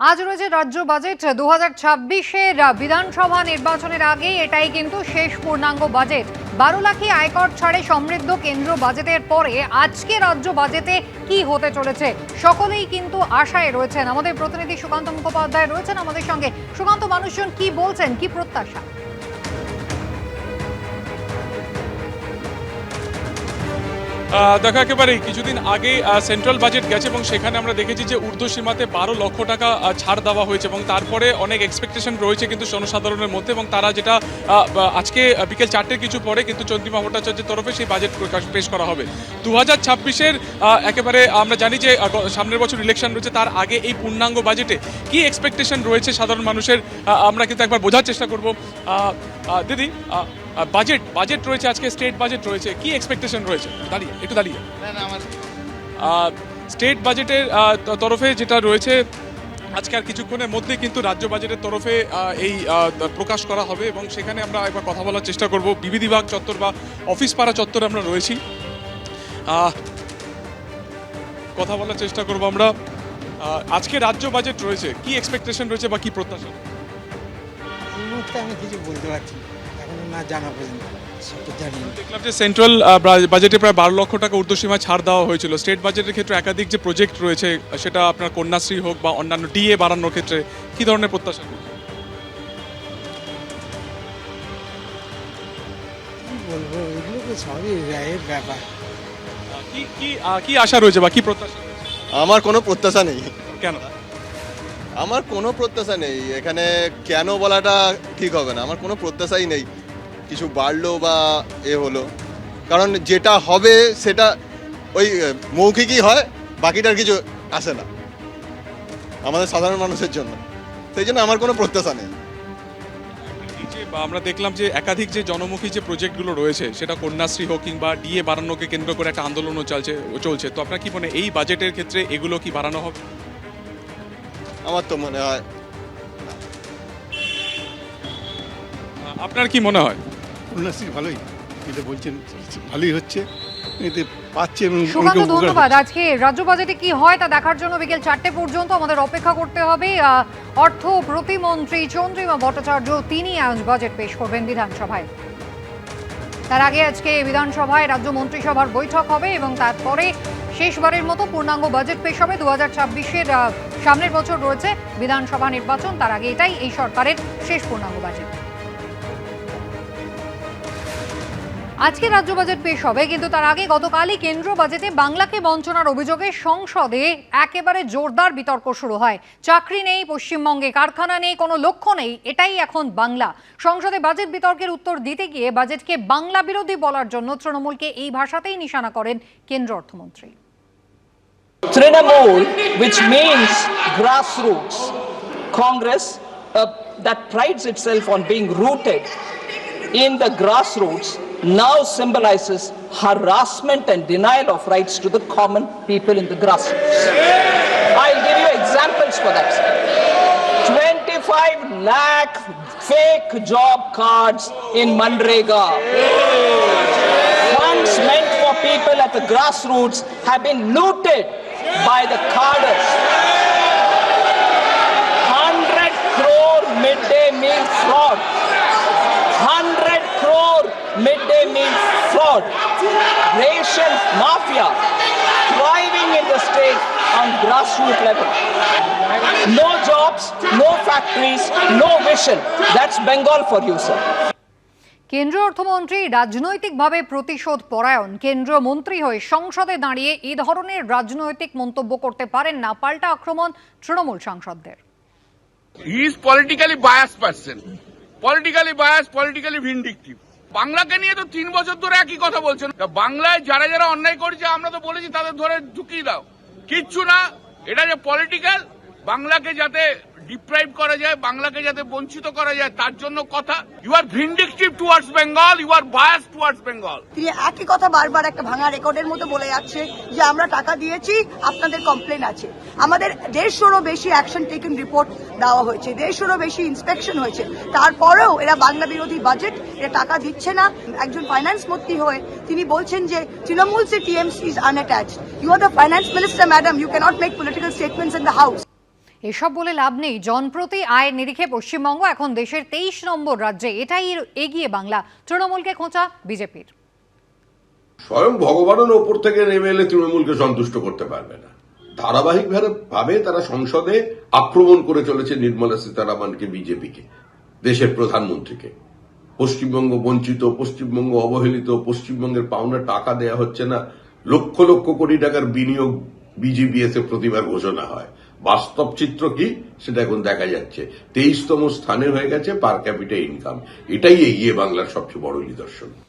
আজ রয়েছে রাজ্য বাজেট 2026-এর বিধানসভা নির্বাচনের আগে এটাই কিন্তু শেষ পূর্ণাঙ্গ বাজেট। 12 লাখি আয়কর ছাড়ে সমৃদ্ধ কেন্দ্র বাজেটের পরে আজকে রাজ্য বাজেটে কি হতে চলেছে সকলেই কিন্তু আশায় রয়েছেন। আমাদের প্রতিনিধি সুকান্ত মুখোপাধ্যায় রয়েছেন আমাদের সঙ্গে। সুকান্ত, মানুষজন কি বলছেন, কি প্রত্যাশা? দেখা একেবারেই কিছুদিন আগে সেন্ট্রাল বাজেট গেছে এবং সেখানে আমরা দেখেছি যে ঊর্ধ্বসীমাতে 12 লক্ষ টাকা ছাড় দেওয়া হয়েছে এবং তারপরে অনেক এক্সপেকটেশন রয়েছে কিন্তু জনসাধারণের মধ্যে, এবং তারা যেটা আজকে বিকেল 4টের কিছু পরে কিন্তু চন্দ্রিমা ভট্টাচার্যের তরফে সেই বাজেট পেশ করা হবে 2026-এর। একেবারে আমরা জানি যে সামনের বছর ইলেকশন রয়েছে, তার আগে এই পূর্ণাঙ্গ বাজেটে কি এক্সপেকটেশন রয়েছে সাধারণ মানুষের আমরা কিন্তু একবার বোঝার চেষ্টা করব। দিদি, বাজেট রয়েছে, আজকে স্টেট বাজেট রয়েছে, কি এক্সপেকটেশন রয়েছে? দাঁড়িয়ে স্টেট বাজেটের তরফে যেটা রয়েছে আজকে আর কিছুক্ষণের মধ্যে কিন্তু রাজ্য বাজেটের তরফে এই প্রকাশ করা হবে এবং সেখানে আমরা একবার কথা বলার চেষ্টা করব। বিবিধিবাগ চত্বর বা অফিস পাড়া চত্বরে আমরা রয়েছি, কথা বলার চেষ্টা করব আমরা। আজকে রাজ্য বাজেট রয়েছে, কি এক্সপেকটেশন রয়েছে বা কি প্রত্যাশা? আমি কিছু বলতে পারছি এখন না জানা পর্যন্ত। দেখলাম যে সেন্ট্রাল বাজেটে প্রায় 12 লক্ষ টাকা ঊর্ধ্বসীমা ছাড় দেওয়া হয়েছিল। স্টেট বাজেটের ক্ষেত্রে একাধিক যে প্রজেক্ট রয়েছে, সেটা আপনার কন্যাশ্রী হোক বা অন্যান্য ডিএ বাড়ানোর ক্ষেত্রে কি ধরনের প্রত্যাশা? বলবো এগুলো তো সবই রায়ের ব্যাপার। কি আশা রয়েছে বা কি প্রত্যাশা? আমার কোনো প্রত্যাশা নেই। কেন? আমার কোনো প্রত্যাশা নেই এখানে, কেন বলাটা ঠিক হবে না। আমার কোনো প্রত্যাশাই নেই কিছু বাড়লো বা হলো, কারণ যেটা হবে সেটা ওই মৌখিকই হয়, বাকিটার কিছু আসে না আমাদের সাধারণ মানুষের জন্য। সেই জন্য আমার কোনো প্রত্যাশা নেই। আমরা দেখলাম যে একাধিক যে জনমুখী যে প্রজেক্টগুলো রয়েছে, সেটা কন্যাশ্রী হোক কিংবা ডিএ বাড়ানোকে কেন্দ্র করে একটা আন্দোলনও চলছে, তো আপনার কি মনে এই বাজেটের ক্ষেত্রে এগুলো কি বাড়ানো হবে? আমার তো মনে হয়। আপনার কি মনে হয়? কন্যাশ্রী ভালোই, এটা বলছেন ভালোই হচ্ছে, এতে পাচ্ছে। সুকান্ত, ধন্যবাদ। আজকে রাজ্য বাজেটে কি হয় তা দেখার জন্য বিকেল 4টে পর্যন্ত আমাদের অপেক্ষা করতে হবে। অর্থ প্রতিমন্ত্রী চন্দ্রিমা ভট্টাচার্য তিনি আজ বাজেট পেশ করবেন বিধানসভায়। তার আগে আজকে বিধানসভায় রাজ্য মন্ত্রিসভার বৈঠক হবে এবং তারপরে শেষবারের মতো পূর্ণাঙ্গ বাজেট পেশ হবে। 2026-এর সামনের বছর রয়েছে বিধানসভা নির্বাচন, তার আগে এটাই এই সরকারের শেষ পূর্ণাঙ্গ বাজেট। আজকে রাজ্য বাজেট পেশ হবে, কিন্তু তার আগে গতকালই কেন্দ্র বাজেটে বাংলাকে বঞ্চনার অভিযোগে সংসদে একেবারে জোরদার বিতর্ক শুরু হয়। চাকরি নেই পশ্চিমবঙ্গে, কারখানা নেই, কোনো লক্ষ্য নেই, এটাই এখন বাংলা। সংসদে বাজেট বিতর্কের উত্তর দিতে গিয়ে বাজেটকে বাংলা বিরোধী বলার জন্য তৃণমূলকে এই ভাষাতেই নিশানা করেন কেন্দ্র অর্থমন্ত্রী। Trinamool, which means grassroots, Congress that prides itself on being rooted in the grassroots, now symbolizes harassment and denial of rights to the common people in the grassroots. I'll give you examples for that. 25 lakh fake job cards in Manrega. Funds meant for people at the grassroots have been looted by the carders. 100 crore midday meal fraud. 100 crore midday meal fraud. Ration mafia thriving in the state on grassroots level. No jobs, no factories, no vision. That's Bengal for you, sir. কেন্দ্রীয় অর্থমন্ত্রী রাজনৈতিকভাবে প্রতিশোধ পরায়ণ। কেন্দ্রীয় মন্ত্রী হয়ে সংসদে দাঁড়িয়ে এই ধরনের রাজনৈতিক মন্তব্য করতে পারেন না, পাল্টা আক্রমণ Trinamool সাংসদদের। He is politically biased person. Politically biased, politically vindictive. বাংলাকে নিয়ে তো 3 বছর ধরে একই কথা বলছেন। বাংলায় যারা যারা অন্যায় করেছে আমরা তো বলেছি তাদের ধরে ঢুকিয়ে দাও, কিচ্ছু না। এটা যে পলিটিক্যাল, বাংলাকে যাতে ডিপ্রাইভ করা যায়, বাংলাকে যাতে বঞ্চিত করা যায়, তার জন্য কথা। You are vindictive towards Bengal, you are biased towards Bengal. তিনি একই কথা বারবার একটা ভাঙা রেকর্ডের মতো বলে যাচ্ছে যে আমরা টাকা দিয়েছি, আপনাদের কমপ্লেন আছে। আমাদের 150-রও বেশি অ্যাকশন টেকেন রিপোর্ট দেওয়া হয়েছে, 150-রও বেশি ইন্সপেকশন হয়েছে, তারপরেও এরা বাংলা বিরোধী বাজেট, এরা টাকা দিচ্ছে না। একজন ফাইন্যান্স মন্ত্রী হয়ে তিনি বলছেন যে তৃণমূল সে TMC is unattached. You are the finance minister madam, you can't make political statements in the house. এসব বলে লাভ নেই। জনপ্রতি আয়ের নিরিখে পশ্চিমবঙ্গ এখন দেশের 23 নম্বর রাজ্যে, এটাই এগিয়ে বাংলা। তৃণমূলকে খোঁচা বিজেপির। স্বয়ং ভগবানের ওপর থেকে নেমে এলে তৃণমূলকে সন্তুষ্ট করতে পারবে না। ধারাবাহিকভাবে তারা সংসদে আক্রমণ করে চলেছে নির্মলা সীতারামনকে, বিজেপিকে, দেশের প্রধানমন্ত্রীকে। পশ্চিমবঙ্গ বঞ্চিত, পশ্চিমবঙ্গ অবহেলিত, পশ্চিমবঙ্গের পাওনা টাকা দেয়া হচ্ছে না, লক্ষ লক্ষ কোটি টাকার বিনিয়োগ বিজিবিএস এ প্রতিবার ঘোষণা হয়। বাস্তব চিত্র কি সেটা এখন দেখা যাচ্ছে। 23তম স্থানে হয়ে গেছে পার ক্যাপিটা ইনকাম। এটাই এগিয়ে বাংলার সবচেয়ে বড় নিদর্শন।